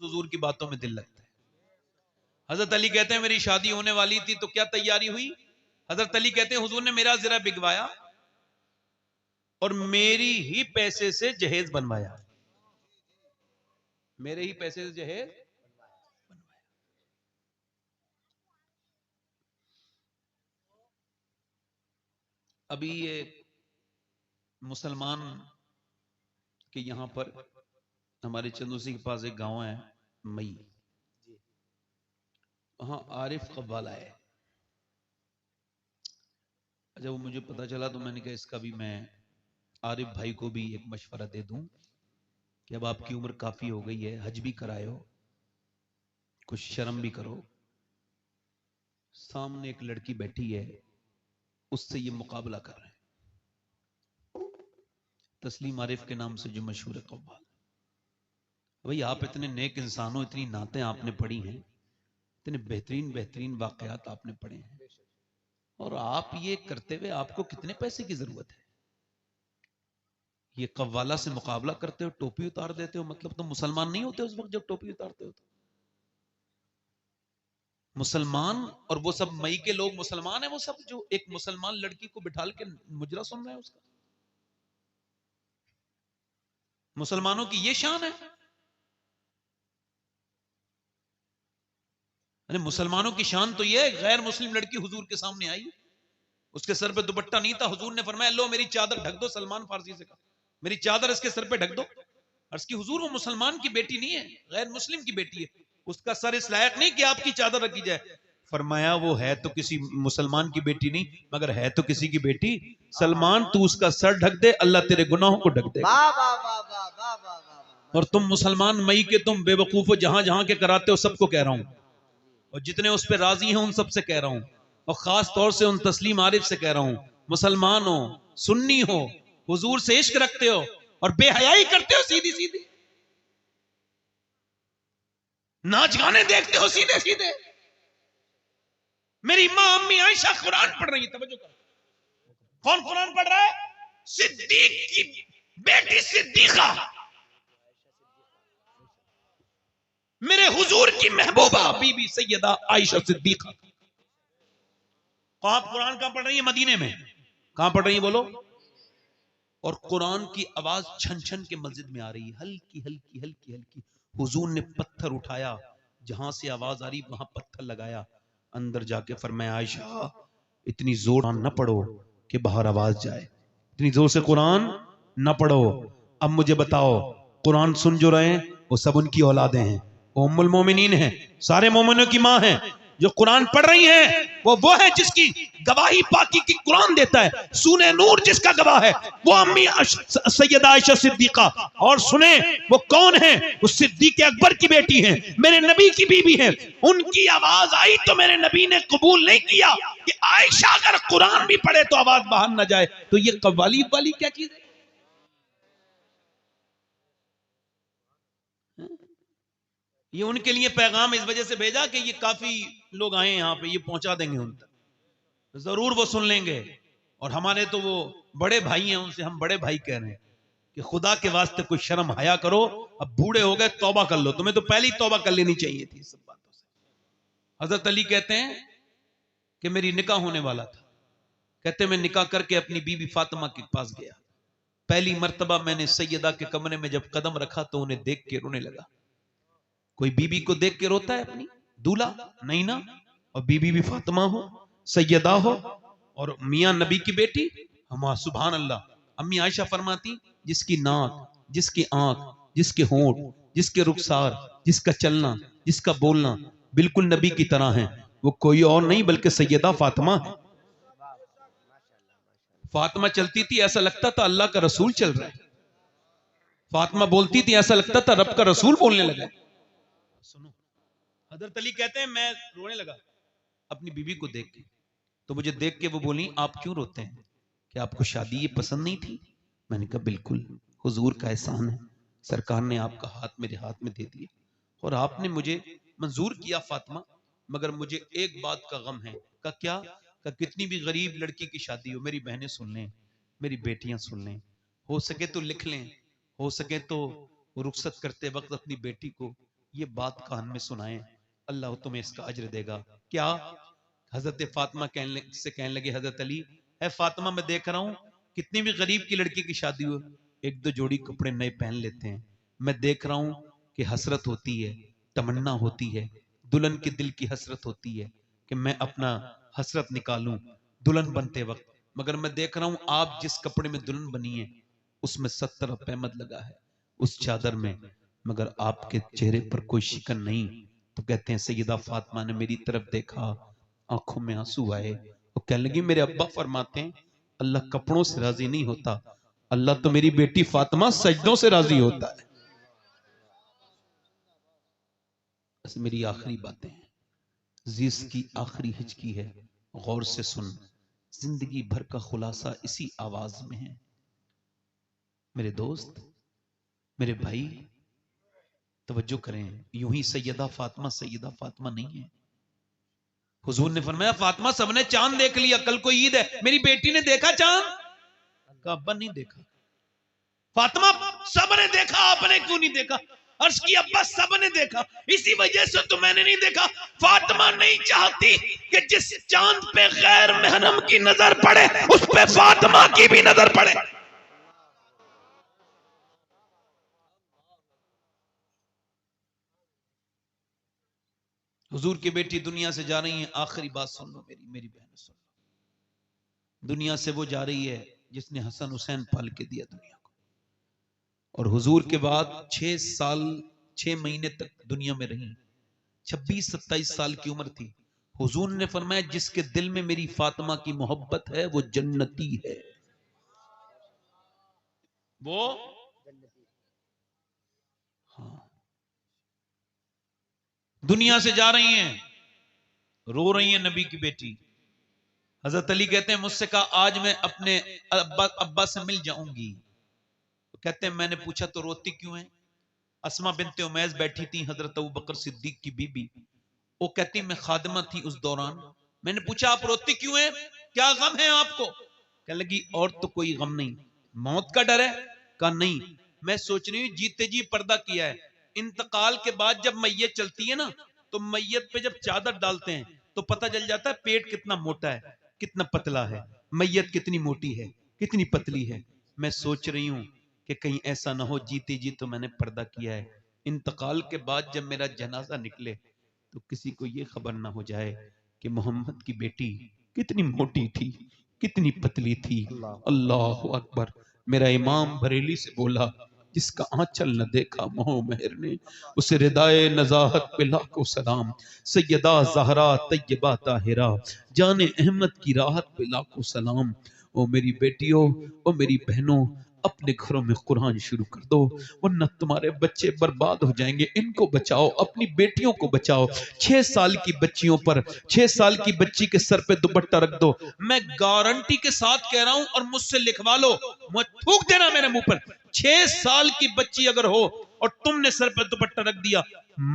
حضور کی باتوں میں دل لگتا ہے. حضرت علی کہتے ہیں میری شادی ہونے والی تھی تو کیا تیاری ہوئی؟ حضرت علی کہتے ہیں حضور نے میرا زرہ بگوایا اور میری ہی پیسے سے جہیز بنوایا. میرے ہی پیسے سے جہیز بنوایا. ابھی یہ مسلمان کے یہاں پر ہمارے چندوسی کے پاس ایک گاؤں ہے مئی، وہاں عارف قوالا ہے. جب وہ مجھے پتا چلا تو میں نے کہا اس کا بھی میں عارف بھائی کو بھی ایک مشورہ دے دوں کہ اب آپ کی عمر کافی ہو گئی ہے، حج بھی کرائے ہو، کچھ شرم بھی کرو. سامنے ایک لڑکی بیٹھی ہے، اس سے یہ مقابلہ کر رہے ہیں. تسلیم عارف کے نام سے جو مشہور ہے قوال. بھئی آپ اتنے نیک انسانوں، اتنی نعتیں آپ نے پڑھی ہیں، اتنے بہترین بہترین واقعات آپ نے پڑھے ہیں، اور آپ یہ کرتے ہوئے آپ کو کتنے پیسے کی ضرورت ہے؟ یہ قوالا سے مقابلہ کرتے ہو، ٹوپی اتار دیتے ہو، مطلب تم مسلمان نہیں ہوتے اس وقت جب ٹوپی اتارتے ہو؟ تو مسلمان اور وہ سب مئی کے لوگ مسلمان ہیں، وہ سب جو ایک مسلمان لڑکی کو بٹھال کے مجرا سن رہے ہیں اس کا. مسلمانوں کی یہ شان ہے. مسلمانوں کی شان تو یہ ہے، غیر مسلم لڑکی حضور کے سامنے آئی، اس کے سر پہ دوپٹہ نہیں تھا، حضور نے فرمایا لو میری چادر ڈھک دو. سلمان فارسی سے کہا میری چادر اس کے سر پہ ڈھک دو. عرض کی حضور وہ مسلمان کی بیٹی نہیں ہے، غیر مسلم کی بیٹی ہے، اس کا سر اس لائق نہیں کہ آپ کی چادر رکھی جائے. فرمایا وہ ہے تو کسی مسلمان کی بیٹی نہیں مگر ہے تو کسی کی بیٹی. سلمان تو اس کا سر ڈھک دے، اللہ تیرے گناہوں کو ڈھک دے. اور تم مسلمان مئی کے تم بے وقوف ہو، جہاں جہاں کے کراتے ہو سب کو کہہ رہا ہوں، اور جتنے اس پہ راضی ہیں ان سب سے کہہ رہا ہوں، اور خاص طور سے ان تسلیم عارف سے کہہ رہا ہوں، مسلمان ہو، سنی ہو، حضور سے عشق رکھتے ہو اور بے حیائی کرتے ہو سیدھی سیدھی، ناچ گانے دیکھتے ہو سیدھے سیدھے. میری ماں امی عائشہ قرآن پڑھ رہی ہے، توجہ کرو. کون قرآن پڑھ رہا ہے؟ صدیق کی بیٹی صدیقہ، میرے حضور کی محبوبہ بی بی سیدہ عائشہ صدیقہ. آپ قرآن کہاں پڑھ رہی ہیں؟ مدینے میں. کہاں پڑھ رہی ہیں بولو؟ اور قرآن کی آواز چھن چھن کے مسجد میں آ رہی ہے، ہلکی ہلکی ہلکی ہلکی. حضور نے پتھر اٹھایا، جہاں سے آواز آ رہی وہاں پتھر لگایا، اندر جا کے فرمایا عائشہ اتنی زور نہ پڑھو کہ باہر آواز جائے، اتنی زور سے قرآن نہ پڑھو. اب مجھے بتاؤ قرآن سن جو رہے ہیں وہ سب ان کی اولادیں ہیں، وہ ام المومنین ہیں، سارے مومنوں کی ماں ہیں. جو قرآن پڑھ رہی ہیں وہ ہے جس کی گواہی پاکی کی قرآن دیتا ہے. سورہ نور جس کا گواہ ہے وہ امی سیدہ عائشہ صدیقہ. اور سنیں وہ کون ہیں؟ وہ صدیق اکبر کی بیٹی ہیں، میرے نبی کی بیوی ہیں. ان کی آواز آئی تو میرے نبی نے قبول نہیں کیا کہ عائشہ اگر قرآن بھی پڑھے تو آواز باہر نہ جائے. تو یہ قوالی والی کیا چیز ہے؟ یہ ان کے لیے پیغام اس وجہ سے بھیجا کہ یہ کافی لوگ آئے یہاں پہ، یہ پہنچا دیں گے ان تک، ضرور وہ سن لیں گے. اور ہمارے تو وہ بڑے بھائی ہیں، ان سے ہم بڑے بھائی کہہ رہے ہیں کہ خدا کے واسطے کوئی شرم حیا کرو. اب بوڑھے ہو گئے، توبہ کر لو، تمہیں تو پہلی توبہ کر لینی چاہیے تھی سب باتوں سے. حضرت علی کہتے ہیں کہ میری نکاح ہونے والا تھا، کہتے میں نکاح کر کے اپنی بیوی فاطمہ کے پاس گیا. پہلی مرتبہ میں نے سیدہ کے کمرے میں جب قدم رکھا تو انہیں دیکھ کے رونے لگا. کوئی بی بی کو دیکھ کے روتا ہے اپنی دولہا؟ نہیں نا. اور بی بی بھی فاطمہ ہو، سیدہ ہو، اور میاں نبی کی بیٹی. ہم سبحان اللہ. امی عائشہ فرماتی جس کی ناک، جس کی آنکھ، جس کے ہونٹ، جس کے رخسار، جس کا چلنا، جس کا بولنا بالکل نبی کی طرح ہے، وہ کوئی اور نہیں بلکہ سیدہ فاطمہ ہے. فاطمہ چلتی تھی ایسا لگتا تھا اللہ کا رسول چل رہا ہے. فاطمہ بولتی تھی ایسا لگتا تھا رب کا رسول بولنے لگا. سنو، حضرت علی کہتے ہیں میں رونے لگا اپنی بیوی کو دیکھ کے. تو مجھے دیکھ کے وہ بولی آپ کیوں روتے ہیں؟ کہ آپ کو شادی یہ پسند نہیں تھی؟ میں نے کہا بالکل، حضور کا احسان ہے، سرکار نے آپ کا ہاتھ میرے ہاتھ میں دے دیا اور آپ نے مجھے منظور کیا فاطمہ، مگر مجھے ایک بات کا غم ہے. کہ کیا؟ کہ کتنی بھی غریب لڑکی کی شادی ہو میری بہنیں سن لیں، میری بیٹیاں سن لیں، ہو سکے تو لکھ لیں، ہو سکے تو رخصت کرتے وقت اپنی بیٹی کو یہ بات کان میں سنائیں، اللہ تمہیں اس کا اجر دے گا. کیا؟ حضرت فاطمہ کہنے لگے حضرت علی، اے فاطمہ میں دیکھ رہا ہوں کتنی بھی غریب کی لڑکی کی شادی ہو ایک دو جوڑی کپڑے نئے پہن لیتے ہیں. میں دیکھ رہا ہوں کہ حسرت ہوتی ہے، تمنا ہوتی ہے، دلہن کے دل کی حسرت ہوتی ہے کہ میں اپنا حسرت نکالوں دلہن بنتے وقت، مگر میں دیکھ رہا ہوں آپ جس کپڑے میں دلہن بنی ہے اس میں 70 احمد لگا ہے اس چادر میں، مگر آپ کے چہرے پر کوئی شکن نہیں. تو کہتے ہیں سیدہ فاطمہ نے میری طرف دیکھا، آنکھوں میں آنسو آئے، وہ کہنے لگی میرے ابا فرماتے ہیں اللہ کپڑوں سے راضی نہیں ہوتا، اللہ تو میری بیٹی فاطمہ سجدوں سے راضی ہوتا ہے. بس میری آخری باتیں ہیں، زیس کی آخری ہچکی ہے، غور سے سن، زندگی بھر کا خلاصہ اسی آواز میں ہے. میرے دوست، میرے بھائی، توجہ کریں، یوں ہی سیدہ فاطمہ نہیں ہے. حضور نے فرمایا فاطمہ سب نے چاند دیکھ لیا، کل کو عید ہے، میری بیٹی نے دیکھا چاند؟ کا ابا نہیں دیکھا. فاطمہ سب نے دیکھا، آپ نے کیوں نہیں دیکھا؟ عرض کی ابا سب نے دیکھا، اسی وجہ سے تو میں نے نہیں دیکھا. فاطمہ نہیں چاہتی کہ جس چاند پہ غیر محرم کی نظر پڑے اس پہ فاطمہ کی بھی نظر پڑے. حضور کی بیٹی دنیا سے جا رہی ہیں، آخری بات سن لو میری بہن سن لو. دنیا سے وہ جا رہی ہے جس نے حسن حسین پال کے دیا دنیا کو، اور حضور کے بعد 6 سال 6 مہینے تک دنیا میں رہی، 26-27 سال کی عمر تھی. حضور نے فرمایا جس کے دل میں میری فاطمہ کی محبت ہے وہ جنتی ہے. وہ ہاں دنیا سے جا رہی ہیں، رو رہی ہیں نبی کی بیٹی. حضرت علی کہتے ہیں مجھ سے کہا آج میں اپنے ابا سے مل جاؤں گی. کہتے ہیں میں نے پوچھا تو روتی کیوں ہیں؟ اسما بنت امیس بیٹھی تھی، حضرت ابوبکر صدیق کی بی بی، وہ کہتی میں خادمہ تھی اس دوران. میں نے پوچھا آپ روتی کیوں ہیں، کیا غم ہے آپ کو؟ کہنے لگی اور تو کوئی غم نہیں، موت کا ڈر ہے؟ کہا نہیں، میں سوچ رہی ہوں جیتے جی پردہ کیا ہے، انتقال کے بعد جب میت چلتی ہے نا تو میت پہ جب چادر ڈالتے ہیں تو پتہ چل جاتا ہے پیٹ کتنا موٹا ہے کتنا پتلا ہے، میت کتنی موٹی ہے کتنی پتلی ہے. میں سوچ رہی ہوں کہ کہیں ایسا نہ ہو جیتے جی تو میں نے پردہ کیا ہے، انتقال کے بعد جب میرا جنازہ نکلے تو کسی کو یہ خبر نہ ہو جائے کہ محمد کی بیٹی کتنی موٹی تھی کتنی پتلی تھی. اللہ اکبر. میرا امام بریلی سے بولا جس کا آنچل نہ دیکھا مہو مہر نے اسے ردائے نزاہت پہ لاکھوں سلام. سیدہ زہرا طیبہ طاہرہ جان احمد کی راحت پہ لاکھوں سلام. او میری بیٹیوں، او میری بہنوں، اپنے گھروں میں قرآن شروع کر دو ورنہ تمہارے بچے برباد ہو جائیں گے. ان کو بچاؤ، اپنی بیٹیوں کو بچاؤ. 6 سال کی بچیوں پر 6 سال کی بچی کے سر پہ دوپٹہ رکھ دو. میں گارنٹی کے ساتھ کہہ رہا ہوں اور مجھ سے لکھوا لو، مجھ تھوک دینا میرے منہ پر، 6 سال کی بچی اگر ہو اور تم نے سر پہ دوپٹہ رکھ دیا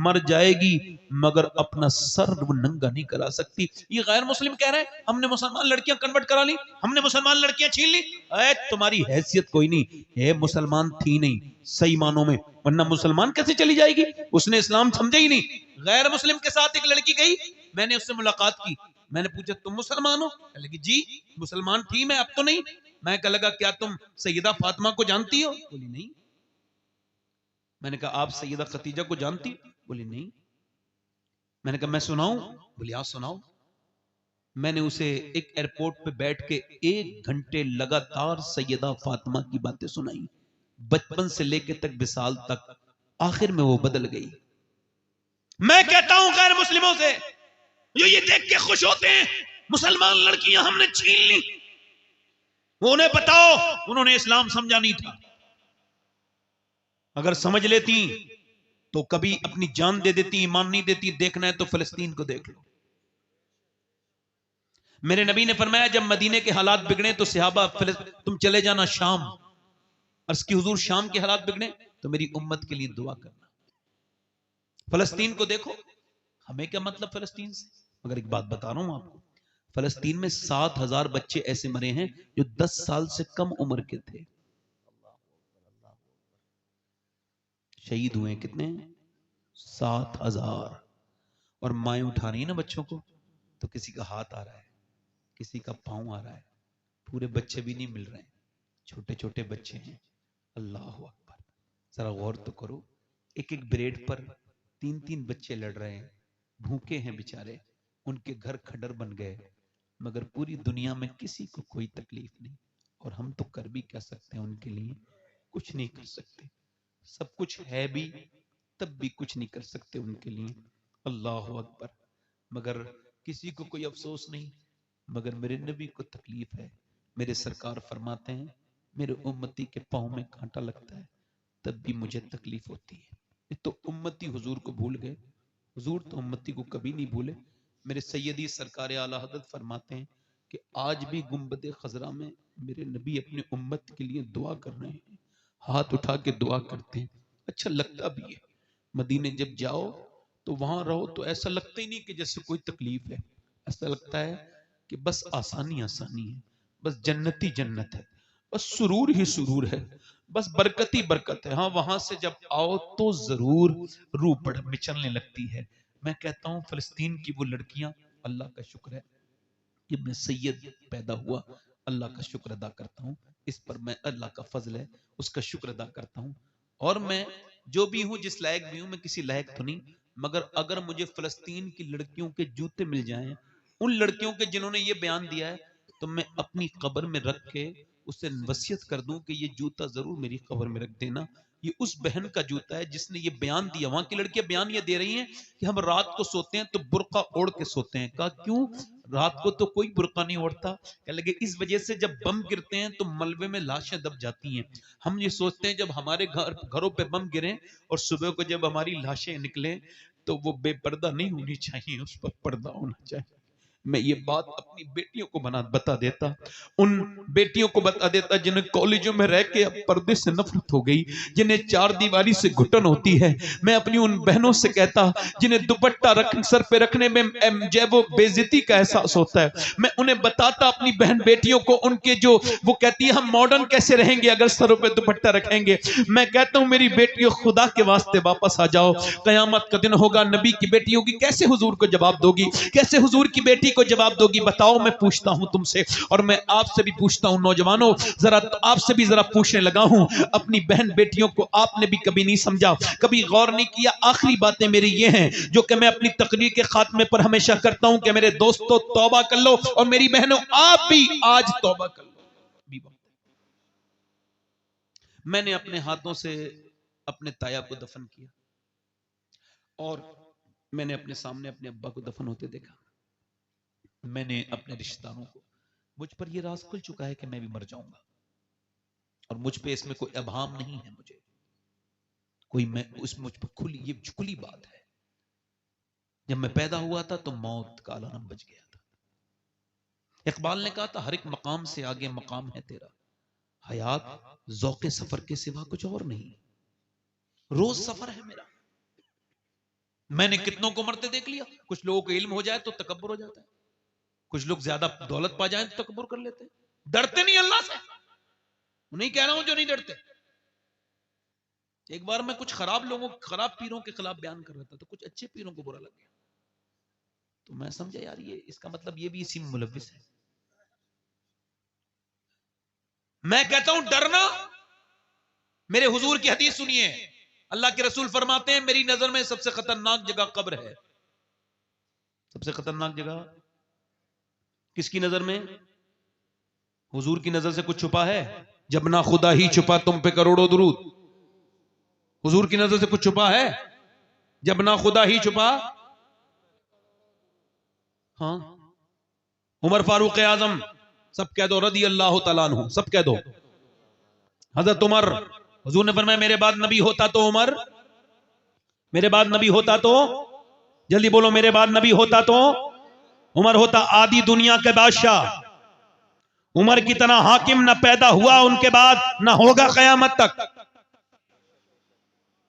مر جائے گی مگر اپنا سر وہ ننگا نہیں کرا سکتی. یہ غیر مسلم کہہ رہے ہیں ہم نے مسلمان لڑکیاں کنورٹ کرا لی، ہم نے مسلمان لڑکیاں چھین لی. اے تمہاری حیثیت کوئی نہیں، اے مسلمان تھی نہیں صحیح معنوں میں، ورنہ مسلمان کیسے چلی جائے گی؟ اس نے اسلام سمجھے ہی نہیں. غیر مسلم کے ساتھ ایک لڑکی گئی، میں نے اس سے ملاقات کی، میں نے پوچھا تم مسلمان ہو؟ کہنے لگی جی مسلمان تھی میں، اب تو نہیں. میں کہا لگا کیا تم سیدہ فاطمہ کو جانتی ہو؟ بولی نہیں. میں نے کہا آپ سیدہ خدیجہ کو جانتی؟ بولی نہیں. میں نے کہا میں سناؤں؟ بولی آپ سناؤ. میں نے اسے ایک ایئرپورٹ پہ بیٹھ کے 1 گھنٹے لگاتار سیدہ فاطمہ کی باتیں سنائی، بچپن سے لے کے تک وصال تک. آخر میں وہ بدل گئی. میں کہتا ہوں غیر مسلموں سے جو یہ دیکھ کے خوش ہوتے ہیں مسلمان لڑکیاں ہم نے چھین لی، وہ انہیں بتاؤ انہوں نے اسلام سمجھا نہیں تھا. اگر سمجھ لیتی تو کبھی اپنی جان دے دیتی، ایمان نہیں دیتی. دیکھنا ہے تو فلسطین کو دیکھ لو. میرے نبی نے فرمایا جب مدینے کے حالات بگڑے تو صحابہ تم چلے جانا شام. عرض کی حضور شام کے حالات بگڑے تو میری امت کے لیے دعا کرنا. فلسطین کو دیکھو، ہمیں کیا مطلب فلسطین سے؟ مگر ایک بات بتا رہا ہوں آپ کو، فلسطین میں 7,000 بچے ایسے مرے ہیں جو 10 سال سے کم عمر کے تھے. شہید ہوئے کتنے ہیں؟ 7,000. اور مائیں اٹھا رہی ہیں نا بچوں کو تو کسی کا ہاتھ آ رہا ہے, کسی کا پاؤں آ رہا ہے, پورے بچے بھی نہیں مل رہے ہیں, چھوٹے چھوٹے بچے ہیں. اللہ اکبر. ذرا غور تو کرو, ایک ایک بریڈ پر 3 بچے لڑ رہے ہیں, بھوکے ہیں بیچارے, ان کے گھر کھڈر بن گئے, مگر پوری دنیا میں کسی کو کوئی تکلیف نہیں. اور ہم تو کر بھی کیا سکتے ہیں ان کے لیے؟ کچھ نہیں کر سکتے. سب کچھ ہے بھی تب بھی کچھ نہیں کر سکتے ان کے لیے. اللہ اکبر. مگر کسی کو کوئی افسوس نہیں, مگر میرے نبی کو تکلیف ہے. میرے سرکار فرماتے ہیں میرے امتی کے پاؤں میں کانٹا لگتا ہے تب بھی مجھے تکلیف ہوتی ہے. یہ تو امتی حضور کو بھول گئے, حضور تو امتی کو کبھی نہیں بھولے. میرے سیدی سرکار اعلی حضرت فرماتے ہیں کہ آج بھی گنبد خضرا میں میرے نبی اپنے امت کے لیے دعا کر رہے ہیں, ہاتھ اٹھا کے دعا کرتے ہیں. اچھا لگتا بھی ہے. مدینے جب جاؤ تو وہاں رہو تو ایسا لگتا ہی نہیں کہ جیسے کوئی تکلیف ہے, ایسا لگتا ہے کہ بس آسانی آسانی ہے, بس جنتی جنت ہے, بس سرور ہی سرور ہے, بس برکت ہی برکت ہے. ہاں وہاں سے جب آؤ تو ضرور روح مچلنے لگتی ہے. میں کہتا ہوں فلسطین کی وہ لڑکیاں, اللہ کا شکر ہے کہ میں سید پیدا ہوا, اللہ کا شکر ادا کرتا ہوں. اس پر میں اللہ کا فضل ہے اس کا شکر ادا کرتا ہوں. اور میں جو بھی ہوں, جس لائق بھی ہوں, میں کسی لائق تو نہیں, مگر اگر مجھے فلسطین کی لڑکیوں کے جوتے مل جائیں, ان لڑکیوں کے جنہوں نے یہ بیان دیا ہے, تو میں اپنی قبر میں رکھ کے اسے وصیت کر دوں کہ یہ جوتا ضرور میری قبر میں رکھ دینا. یہ اس بہن کا جوتا ہے جس نے یہ بیان دیا. وہاں کی لڑکیاں بیان یہ دے رہی ہیں کہ ہم رات کو سوتے ہیں تو برقع اوڑھ کے سوتے ہیں. کہا کیوں؟ رات کو تو کوئی برقع نہیں اوڑھتا. کہنے لگے اس وجہ سے جب بم گرتے ہیں تو ملبے میں لاشیں دب جاتی ہیں. ہم یہ سوچتے ہیں جب ہمارے گھروں پہ بم گریں اور صبح کو جب ہماری لاشیں نکلیں تو وہ بے پردہ نہیں ہونی چاہیے, اس پر پردہ ہونا چاہیے. میں یہ بات اپنی بیٹیوں کو بتا دیتا, ان بیٹیوں کو بتا دیتا جنہیں کالجوں میں رہ کے اب پردے سے نفرت ہو گئی, جنہیں چار دیواری سے گھٹن ہوتی ہے. میں اپنی ان بہنوں سے کہتا جنہیں دوپٹہ سر پہ رکھنے میں جب وہ بے عزتی کا احساس ہوتا ہے, میں انہیں بتاتا اپنی بہن بیٹیوں کو, ان کے جو وہ کہتی ہے ہم ماڈرن کیسے رہیں گے اگر سروں پہ دوپٹہ رکھیں گے. میں کہتا ہوں میری بیٹیوں خدا کے واسطے واپس آ جاؤ, قیامت کا دن ہوگا, نبی کی بیٹیوں کی کیسے حضور کو جواب دو گی, کیسے حضور کی بیٹی کو جواب دو گی؟ بتاؤ. میں پوچھتا ہوں تم سے, اور میں آپ سے بھی پوچھتا ہوں نوجوانوں, ذرا آپ سے بھی ذرا پوچھنے لگا ہوں, اپنی بہن بیٹیوں کو آپ نے بھی کبھی نہیں سمجھا, کبھی غور نہیں کیا؟ آخری باتیں میری یہ ہیں جو کہ میں اپنی تقریر کے خاتمے پر ہمیشہ کرتا ہوں کہ میرے دوستو توبہ کر لو, اور میری بہنوں آپ بھی آج توبہ کر لو. میں نے اپنے ہاتھوں سے اپنے تایا کو دفن کیا, اور میں نے اپنے سامنے اپنے ابا کو دفن ہوتے دیکھا. میں نے اپنے رشتہ داروں کو, مجھ پر یہ راز کھل چکا ہے کہ میں بھی مر جاؤں گا, اور مجھ پہ اس میں کوئی ابہام نہیں ہے. مجھے کوئی میں اس مجھ پر یہ کھلی بات ہے. جب میں پیدا ہوا تھا تو موت کا عالم بچ گیا تھا. اقبال نے کہا تھا ہر ایک مقام سے آگے مقام ہے تیرا, حیات ذوق سفر کے سوا کچھ اور نہیں, روز سفر ہے میرا. میں نے کتنوں کو مرتے دیکھ لیا. کچھ لوگوں کو علم ہو جائے تو تکبر ہو جاتا ہے, کچھ لوگ زیادہ دولت پا جائیں تو تکبر کر لیتے ہیں, ڈرتے نہیں اللہ سے. نہیں کہہ رہا ہوں جو نہیں ڈرتے. ایک بار میں کچھ خراب لوگوں, خراب پیروں کے خلاف بیان کر رہا تھا, تو کچھ اچھے پیروں کو برا لگ گیا. تو میں سمجھا یار یہ اس کا مطلب یہ بھی اسی میں ملوث ہے. میں کہتا ہوں ڈرنا, میرے حضور کی حدیث سنیے, اللہ کے رسول فرماتے ہیں میری نظر میں سب سے خطرناک جگہ قبر ہے. سب سے خطرناک جگہ کس کی نظر میں؟ حضور کی نظر سے کچھ چھپا ہے؟ جب نہ خدا ہی چھپا تم پہ کروڑوں درود. حضور کی نظر سے کچھ چھپا ہے؟ جب نہ خدا ہی چھپا. ہاں عمر فاروق اعظم, سب کہہ دو رضی اللہ تعالیٰ عنہ, سب کہہ دو. حضرت عمر, حضور نے فرمایا میرے بعد نبی ہوتا تو عمر, میرے بعد نبی ہوتا تو, جلدی بولو, میرے بعد نبی ہوتا تو عمر ہوتا. آدھی دنیا کے بادشاہ عمر کی طرح حاکم نہ پیدا ہوا ان کے بعد, نہ ہوگا قیامت تک.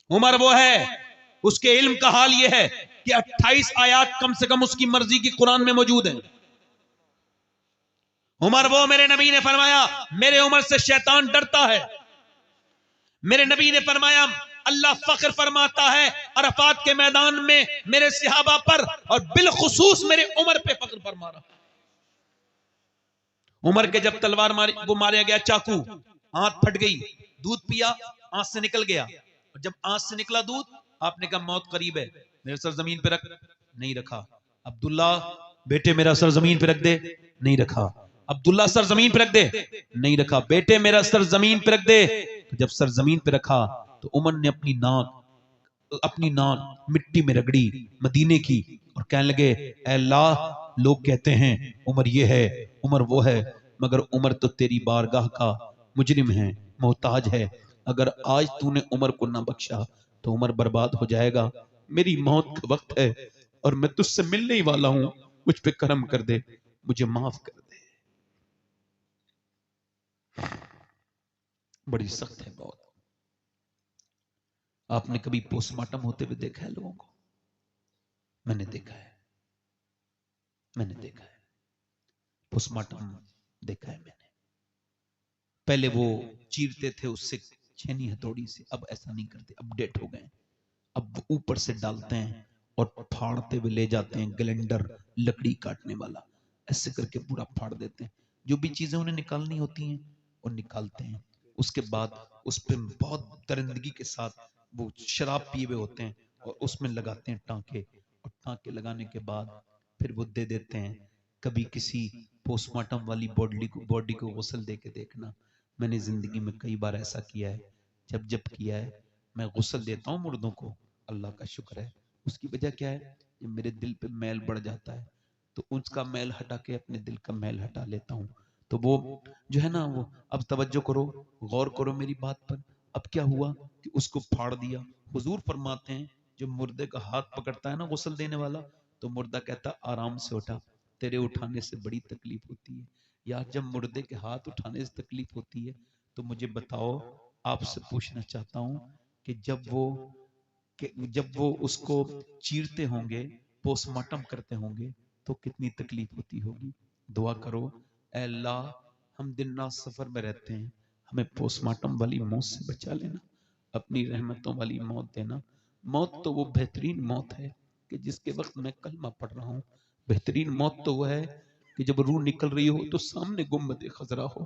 عمر وہ ہے, اس کے علم کا حال یہ ہے کہ 28 آیات کم سے کم اس کی مرضی کی قرآن میں موجود ہیں. عمر وہ, میرے نبی نے فرمایا میرے عمر سے شیطان ڈرتا ہے. میرے نبی نے فرمایا اللہ فخر فرماتا ہے عرفات کے میدان میں میرے صحابہ پر اور بالخصوص میرے عمر پہ فخر فرما رہا. عمر کے جب تلوار وہ ماریا گیا چاقو، آنکھ پھٹ گئی، دودھ پیا، آنکھ سے نکل گیا، اور جب آنکھ سے نکلا دودھ آپ نے کہا موت قریب ہے، میرے سر زمین پہ رکھ، نہیں رکھا. عبداللہ بیٹے میرا سر زمین پہ رکھ دے، نہیں رکھا. عبداللہ سر زمین پہ رکھ دے، نہیں رکھا. بیٹے میرا سر زمین پہ رکھ دے. تو جب سر زمین پہ رکھا تو عمر نے اپنی ناک مٹی میں رگڑی مدینے کی اور کہنے لگے اے اللہ، لوگ کہتے ہیں عمر یہ ہے عمر وہ ہے، مگر عمر تو تیری بارگاہ کا مجرم ہے، محتاج ہے. اگر آج تو نے عمر کو نہ بخشا تو عمر برباد ہو جائے گا. میری موت کا وقت ہے اور میں تجھ سے ملنے ہی والا ہوں، مجھ پہ کرم کر دے، مجھے معاف کر دے. بڑی سخت ہے بہت. آپ نے کبھی پوسٹ مارٹم ہوتے ہوئے دیکھا ہے لوگوں کو؟ میں نے دیکھا ہے پوسٹ مارٹم دیکھا ہے میں نے. پہلے وہ چیرتے تھے اس سے چھینی ہتھوڑی سے، اب ایسا نہیں کرتے، اب ڈیٹ ہو گئے. اب اوپر سے ڈالتے ہیں اور پھاڑتے ہوئے لے جاتے ہیں، گلینڈر لکڑی کاٹنے والا ایسے کر کے پورا پھاڑ دیتے ہیں. جو بھی چیزیں انہیں نکالنی ہوتی ہیں وہ نکالتے ہیں. اس کے بعد اس پہ بہت درندگی کے ساتھ وہ شراب پیے ہوئے ہوتے ہیں اور اس میں لگاتے ہیں ٹانکے، اور ٹانکے لگانے کے بعد پھر وہ دے دیتے ہیں. کبھی کسی پوسٹ مارٹم والی باڈی کو غسل دے کے دیکھنا. میں نے زندگی میں کئی بار ایسا کیا ہے. جب کیا ہے میں غسل دیتا ہوں مردوں کو، اللہ کا شکر ہے. اس کی وجہ کیا ہے؟ جب میرے دل پہ میل بڑھ جاتا ہے تو اس کا میل ہٹا کے اپنے دل کا میل ہٹا لیتا ہوں. تو وہ جو ہے نا وہ، اب توجہ کرو، غور کرو میری بات پر. اب کیا ہوا کہ اس کو پھاڑ دیا. حضور فرماتے ہیں جو مردے کا ہاتھ پکڑتا ہے نا غسل دینے والا، تو مردہ کہتا آرام سے اٹھا، تیرے اٹھانے سے بڑی تکلیف ہوتی ہے. یا جب مردے کے ہاتھ اٹھانے سے تکلیف ہوتی ہے تو مجھے بتاؤ، آپ سے پوچھنا چاہتا ہوں کہ جب وہ اس کو چیرتے ہوں گے، پوسٹ مارٹم کرتے ہوں گے تو کتنی تکلیف ہوتی ہوگی. دعا کرو اے اللہ، ہم دن رات سفر میں رہتے ہیں، ہمیں پوسٹ مارٹم والی موت سے بچا لینا، اپنی رحمتوں والی موت دینا. موت تو وہ بہترین موت ہے کہ جس کے وقت میں کلمہ پڑھ رہا ہوں. بہترین موت تو وہ ہے کہ جب روح نکل رہی ہو تو سامنے گنبد خضرا ہو.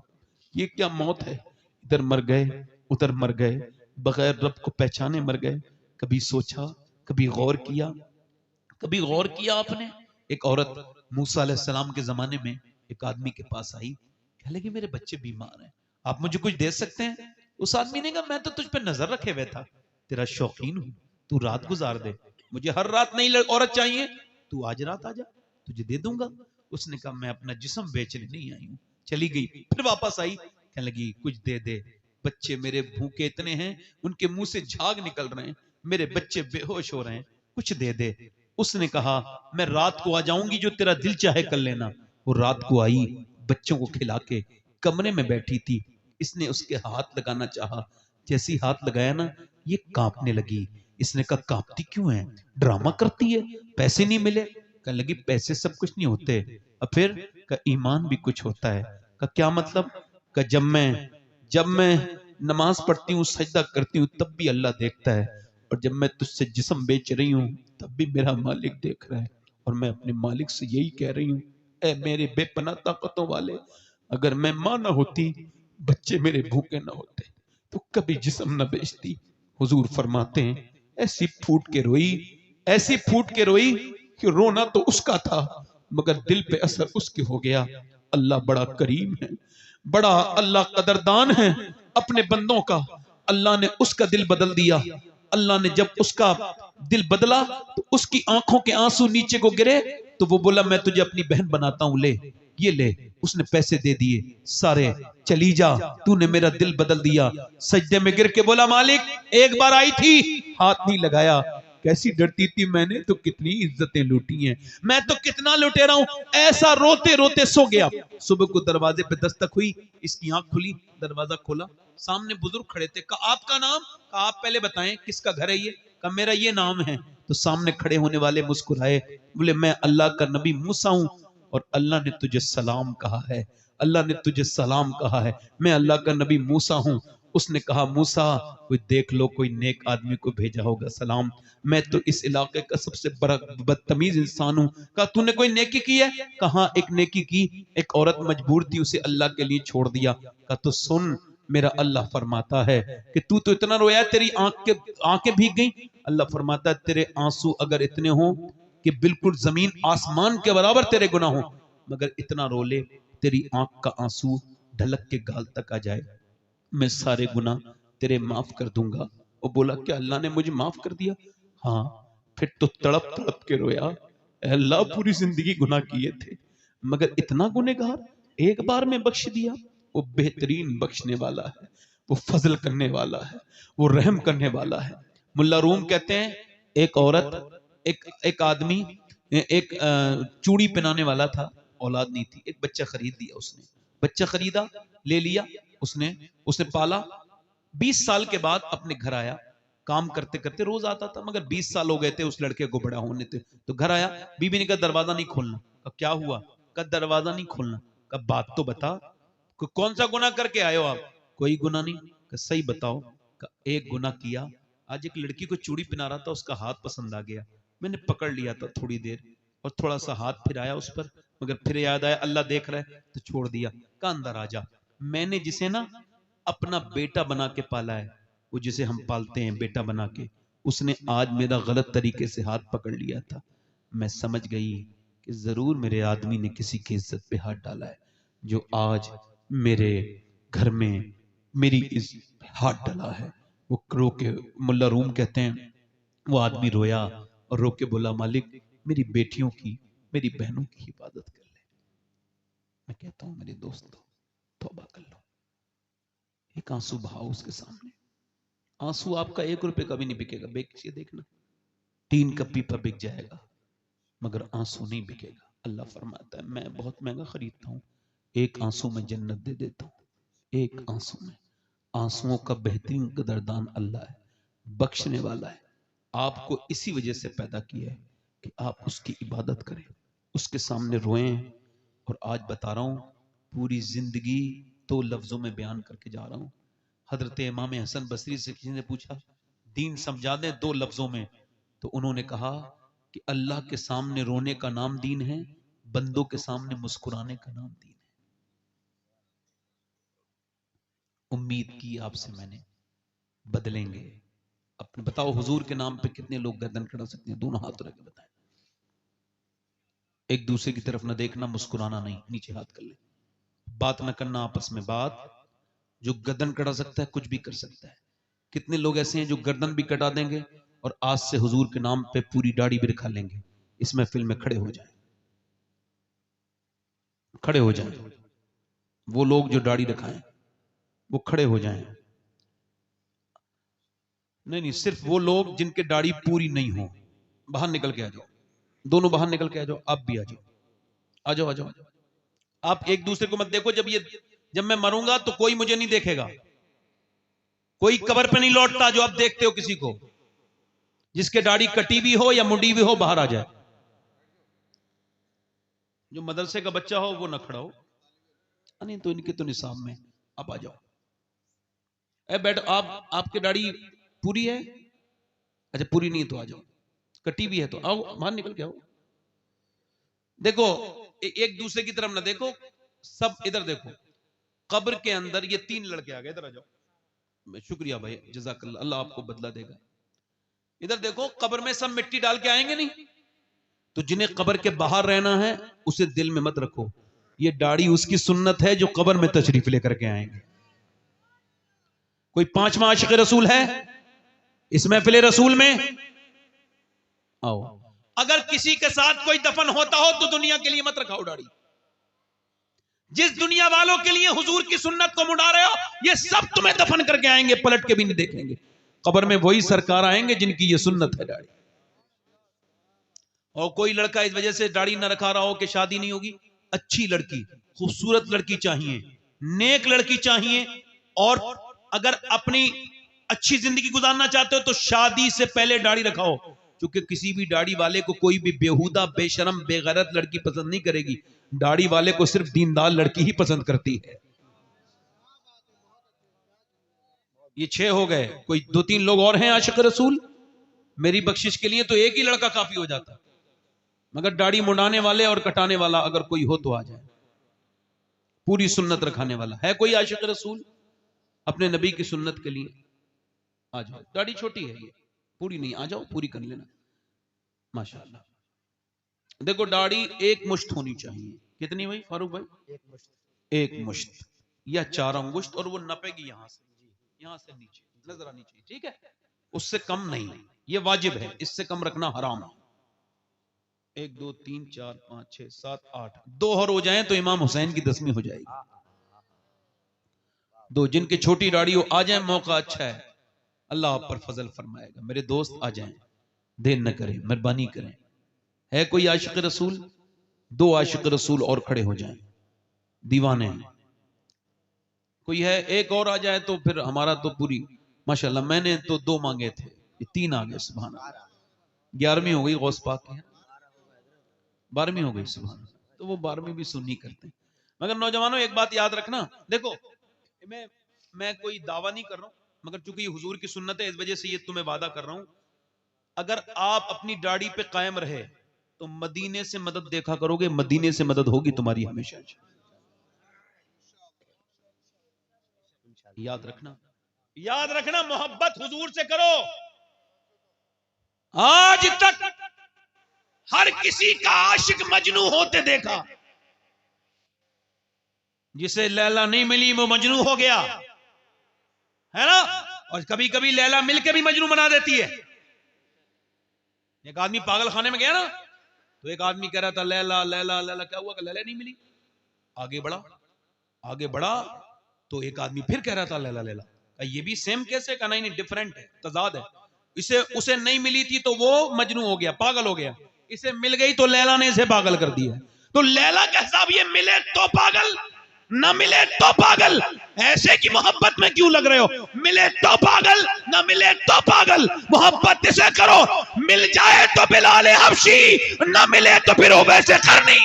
یہ کیا موت ہے؟ ادھر مر گئے ادھر مر گئے، بغیر رب کو پہچانے مر گئے. کبھی سوچا، کبھی غور کیا آپ نے؟ ایک عورت موسیٰ علیہ السلام کے زمانے میں ایک آدمی کے پاس آئی، کہنے لگی میرے بچے بیمار ہیں، آپ مجھے کچھ دے سکتے ہیں؟ اس آدمی نے کہا میں تو تجھ پہ نظر رکھے ہوئے تھا، تیرا شوقین ہوں، تو رات گزار دے، مجھے ہر رات نئی عورت چاہیے، تو آج رات آ جا، تجھے دے دوں گا. اس نے کہا میں اپنا جسم بیچنے نہیں آئی ہوں. چلی گئی، پھر واپس آئی، کہنے لگی کچھ دے دے، بچے میرے بھوکے اتنے ہیں ان کے منہ سے جھاگ نکل رہے ہیں، میرے بچے بے ہوش ہو رہے ہیں، کچھ دے دے. اس نے کہا میں رات کو آ جاؤں گی، جو تیرا دل چاہے کر لینا. وہ رات کو آئی، بچوں کو کھلا کے کمرے میں بیٹھی تھی. اس نے اس کے ہاتھ لگانا چاہا، جیسی ہاتھ لگایا نا یہ کانپنے لگی. اس نے کہا کانپتی کیوں ہے؟ ڈرامہ کرتی ہے، پیسے نہیں ملے. کہنے لگی پیسے سب کچھ نہیں ہوتے، اور پھر کہ ایمان بھی کچھ ہوتا ہے. کہ کیا مطلب؟ کہ جب میں نماز پڑھتی ہوں، سجدہ کرتی ہوں، تب بھی اللہ دیکھتا ہے، اور جب میں تجھ سے جسم بیچ رہی ہوں تب بھی میرا مالک دیکھ رہا ہے. اور میں اپنے مالک سے یہی کہہ رہی ہوں اے میرے بے پناہ طاقتوں والے، اگر میں ماں نہ ہوتی، بچے میرے بھوکے نہ ہوتے تو کبھی جسم نہ بیچتی. حضور فرماتے ہیں ایسی پھوٹ کے روئی کہ رونا تو اس کا تھا مگر دل پہ اثر اس کے ہو گیا. اللہ بڑا کریم ہے، بڑا اللہ قدردان ہے اپنے بندوں کا. اللہ نے اس کا دل بدل دیا. اللہ نے جب اس کا دل بدلا تو اس کی آنکھوں کے آنسو نیچے کو گرے تو وہ بولا میں تجھے اپنی بہن بناتا ہوں، لے یہ لے. اس نے پیسے دے دیے سارے، چلی جا، تو نے میرا دل بدل دیا. سجدے میں گر کے بولا مالک ایک بار آئی تھی، ہاتھ نہیں لگایا، کیسی ڈرتی تھی، میں نے تو کتنی عزتیں لوٹی ہیں، میں تو کتنا لوٹے رہا ہوں. ایسا روتے روتے سو گیا. صبح کو دروازے پہ دستک ہوئی، اس کی آنکھ کھلی، دروازہ کھولا، سامنے بزرگ کھڑے تھے. کہا آپ کا نام؟ کہا آپ پہلے بتائیں کس کا گھر ہے یہ؟ کہا میرا یہ نام ہے. تو سامنے کھڑے ہونے والے مسکرائے، بولے میں اللہ کا نبی موسیٰ ہوں اور اللہ نے تجھے سلام کہا ہے، اللہ نے تجھے سلام کہا ہے. میں اللہ کا نبی موسیٰ ہوں اس نے کہا موسیٰ کوئی دیکھ لو کوئی نیک آدمی کو بھیجا ہوگا سلام، میں تو اس علاقے کا سب سے بڑا بدتمیز انسان ہوں۔ کہا تو نے کوئی نیکی کی ہے؟ کہاں ایک نیکی کی، ایک عورت مجبور تھی اسے اللہ کے لیے چھوڑ دیا۔ کہا تو سن میرا اللہ فرماتا ہے کہ تو اتنا رویا ہے تیری آنکھیں بھیگ گئیں۔ اللہ فرماتا ہے تیرے آنسو اگر اتنے ہوں کہ بالکل زمین آسمان کے برابر تیرے گناہ ہوں، مگر اتنا رو لے تیری آنکھ کا آنسو ڈھلک کے گال تک آ جائے، میں سارے گناہ تیرے معاف کر دوں گا۔ وہ بولا کہ اللہ نے مجھے معاف کر دیا؟ ہاں۔ پھر تو تڑپ تڑپ کے رویا، اے اللہ پوری زندگی گناہ کیے تھے مگر اتنا گنہگار ایک بار میں بخش دیا۔ وہ بہترین بخشنے والا ہے، وہ فضل کرنے والا ہے، وہ رحم کرنے والا ہے۔ ملا روم کہتے ہیں ایک عورت ایک آدمی ایک چوڑی پہنانے والا تھا، اولاد نہیں تھی، ایک بچہ خرید لیا اس نے، بچہ خریدا لے لیا اس نے پالا۔ 20 سال کے بعد اپنے گھر آیا، کام کرتے کرتے روز آتا تھا مگر 20 سال ہو گئے تھے اس لڑکے کو بڑا ہونے تھے، تو گھر آیا، بیوی نے کہا دروازہ نہیں کھولنا۔ کہا کیا ہوا؟ کہا دروازہ نہیں کھولنا۔ کہا بات تو بتا، کون سا گناہ کر کے آئے ہو آپ؟ کوئی گناہ نہیں۔ کہا صحیح بتاؤ۔ کہا ایک گناہ کیا، آج ایک لڑکی کو چوڑی پہنا رہا تھا، اس کا ہاتھ پسند آ گیا، میں نے پکڑ لیا تھا تھوڑی دیر اور تھوڑا سا ہاتھ پھرایا اس پر، مگر پھر یاد آیا اللہ دیکھ رہا ہے تو چھوڑ دیا۔ کہا اندر آ جا، میں نے جسے نا اپنا بیٹا بنا کے پالا ہے، وہ جسے ہم پالتے ہیں بیٹا بنا کے، اس نے آج میرا غلط طریقے سے ہاتھ پکڑ لیا تھا۔ میں سمجھ گئی کہ ضرور میرے آدمی نے کسی کی عزت پہ ہاتھ ڈالا ہے، جو آج میرے گھر میں میری ہاتھ ڈالا ہے۔ وہ رو کے، ملا روم کہتے ہیں وہ آدمی رویا اور رو کے بولا مالک میری بیٹیوں کی میری بہنوں کی حفاظت کر لے۔ میں کہتا ہوں میرے دوستو توبہ کر لو، ایک آنسو بہاؤ اس کے سامنے۔ آنسو آپ کا 1 روپے کا بھی نہیں بکے گا، بیچ دیکھنا، ٹین کا پیپا بک جائے گا مگر آنسو نہیں بکے گا۔ اللہ فرماتا ہے میں بہت مہنگا خریدتا ہوں، ایک آنسو میں جنت دے دیتا ہوں، ایک آنسو میں۔ آنسوؤں کا بہترین قدردان اللہ ہے، بخشنے والا ہے۔ آپ کو اسی وجہ سے پیدا کیا ہے کہ آپ اس کی عبادت کریں، اس کے سامنے روئیں۔ اور آج بتا رہا ہوں پوری زندگی 2 لفظوں میں بیان کر کے جا رہا ہوں۔ حضرت امام حسن بصری سے کسی نے پوچھا دین سمجھا دیں 2 لفظوں میں، تو انہوں نے کہا کہ اللہ کے سامنے رونے کا نام دین ہے، بندوں کے سامنے مسکرانے کا نام دین ہے۔ امید کی آپ سے میں نے بدلیں گے۔ اپنے بتاؤ حضور کے نام پہ کتنے لوگ گردن کھڑا سکتے ہیں؟ دونوں ہاتھ رکھ کے بتائیں۔ ایک دوسرے کی طرف نہ دیکھنا، مسکرانا نہیں، نیچے ہاتھ کر لیں، بات نہ کرنا آپس میں بات۔ جو گردن کٹا سکتا ہے کچھ بھی کر سکتا ہے۔ کتنے لوگ ایسے ہیں جو گردن بھی کٹا دیں گے اور آج سے حضور کے نام پہ پوری داڑھی بھی رکھا لیں گے۔ اس محفل میں کھڑے ہو جائیں، کھڑے ہو جائیں، وہ لوگ جو داڑھی رکھائیں وہ کھڑے ہو جائیں۔ نہیں، صرف وہ لوگ جن کے داڑھی پوری نہیں ہو، باہر نکل کے آ جاؤ، دونوں باہر نکل کے آ جاؤ، آپ بھی آ جاؤ، آ جاؤ، آ جاؤ۔ آپ ایک دوسرے کو مت دیکھو، جب میں مروں گا تو کوئی مجھے نہیں دیکھے گا، کوئی قبر پہ نہیں لوٹتا۔ جو آپ دیکھتے ہو کسی کو، جس کے داڑھی کٹی بھی ہو یا منڈی بھی ہو، باہر آ جائے۔ جو مدرسے کا بچہ ہو وہ نہ کھڑا ہو، نہیں تو ان کے تو نصاب میں آپ آ جاؤ۔ اے بیٹھو، آپ کی داڑھی پوری ہے؟ اچھا پوری نہیں تو آ جاؤ، کٹی بھی ہے تو آؤ، باہر نکل کے آؤ۔ دیکھو ایک دوسرے کی طرف نہ دیکھو، سب ادھر دیکھو۔ قبر کے اندر یہ 3 لڑکے آ گئے، ادھر آ جاؤ۔ شکریہ بھائی، جزاک اللہ، اللہ آپ کو بدلہ دے گا۔ ادھر دیکھو، قبر میں سب مٹی ڈال کے آئیں گے نہیں؟ تو جنہیں قبر کے باہر رہنا ہے اسے دل میں مت رکھو، یہ داڑھی اس کی سنت ہے جو قبر میں تشریف لے کر کے آئیں گے۔ کوئی 5واں عاشق رسول ہے اس محفل رسول میں؟ آؤ۔ اگر کسی کے ساتھ کوئی دفن ہوتا ہو تو دنیا کے لیے مت رکھاؤ داڑھی۔ جس دنیا والوں کے لیے حضور کی سنت کو مڈا رہے ہو، یہ سب تمہیں دفن کر کے آئیں گے، پلٹ کے بھی نہیں دیکھیں گے۔ قبر میں وہی سرکار آئیں گے جن کی یہ سنت ہے داڑھی۔ اور کوئی لڑکا اس وجہ سے داڑھی نہ رکھا رہا ہو کہ شادی نہیں ہوگی، اچھی لڑکی، خوبصورت لڑکی چاہیے، نیک لڑکی چاہیے، اور اگر اپنی اچھی زندگی گزارنا چاہتے ہو تو شادی سے پہلے داڑھی رکھاؤ، کیونکہ کسی بھی داڑھی والے کو کوئی بھی بیہودہ، بے شرم، بے غیرت لڑکی پسند نہیں کرے گی۔ داڑھی والے کو صرف دیندار لڑکی ہی پسند کرتی ہے۔ یہ 6 ہو گئے، کوئی 2-3 لوگ اور ہیں عاشق رسول؟ میری بخشش کے لیے تو ایک ہی لڑکا کافی ہو جاتا، مگر داڑھی منڈانے والے اور کٹانے والا اگر کوئی ہو تو آ جائے، پوری سنت رکھانے والا ہے کوئی عاشق رسول اپنے نبی کی سنت کے لیے؟ آ جاؤ، داڑھی چھوٹی ہے یہ، پوری نہیں، آ جاؤ پوری کر لینا ماشاءاللہ۔ دیکھو داڑھی 1 مشت ہونی چاہیے، کتنی ہوئی فاروق بھائی؟ 1 مشت یا 4 انگشت، اور وہ نپے گی یہاں سے نیچے نظر آنی چاہیے، ٹھیک ہے؟ اس سے کم نہیں، یہ واجب ہے، اس سے کم رکھنا حرام ہے۔ 1 2 3 4 5 6 7 8 2 اور ہو جائیں تو امام حسین کی 10ویں ہو جائے گی۔ 2 جن کی چھوٹی داڑھی ہو آ جائیں، موقع اچھا ہے، اللہ آپ پر فضل فرمائے گا۔ میرے دوست آ جائیں، دیر نہ کریں، مہربانی کریں۔ ہے کوئی عاشق رسول؟ 2 عاشق رسول اور کھڑے ہو جائیں، دیوانے ہیں۔ کوئی ہے؟ 1 اور آ جائے تو پھر ہمارا تو پوری ماشاءاللہ۔ میں نے تو 2 مانگے تھے، یہ 3 آ گئے، سبحان اللہ۔ 11ویں ہو گئی غوث پاک کی، 12ویں ہو گئی، سبحان اللہ۔ تو وہ 12ویں بھی سنی کرتے ہیں۔ مگر نوجوانوں ایک بات یاد رکھنا، دیکھو میں کوئی دعویٰ نہیں کر رہا ہوں، مگر چونکہ یہ حضور کی سنت ہے اس وجہ سے یہ تمہیں وعدہ کر رہا ہوں، اگر آپ اپنی داڑھی پہ قائم رہے تو مدینے سے مدد دیکھا کرو گے، مدینے سے مدد ہوگی تمہاری ہمیشہ۔ یاد رکھنا محبت حضور سے کرو۔ آج تک ہر کسی کا عاشق مجنوں ہوتے دیکھا، جسے لیلا نہیں ملی وہ مجنوں ہو گیا، ہے نا؟ اور کبھی کبھی لیلا مل کے بھی مجنوں بنا دیتی ہے۔ ایک آدمی پاگل خانے میں گیا نا، تو ایک آدمی کہہ رہا تھا لیلا لیلا لیلا، کیا ہوا کہ لیلا نہیں ملی؟ آگے بڑھا تو ایک آدمی پھر کہہ رہا تھا لیلا لیلا، یہ بھی سیم کیسے؟ کہا نہیں ڈیفرنٹ ہے، تضاد ہے۔ اسے نہیں ملی تھی تو وہ مجنوں ہو گیا، پاگل ہو گیا، اسے مل گئی تو لیلا نے اسے پاگل کر دیا۔ تو لیلا کا حساب یہ ملے تو پاگل، نہ ملے تو پاگل۔ ایسے کی محبت میں کیوں لگ رہے ہو؟ ملے تو پاگل، نہ ملے تو پاگل۔ محبت اسے کرو، مل جائے تو بلال حبشی، نہ ملے تو پھر ویسے کرنی۔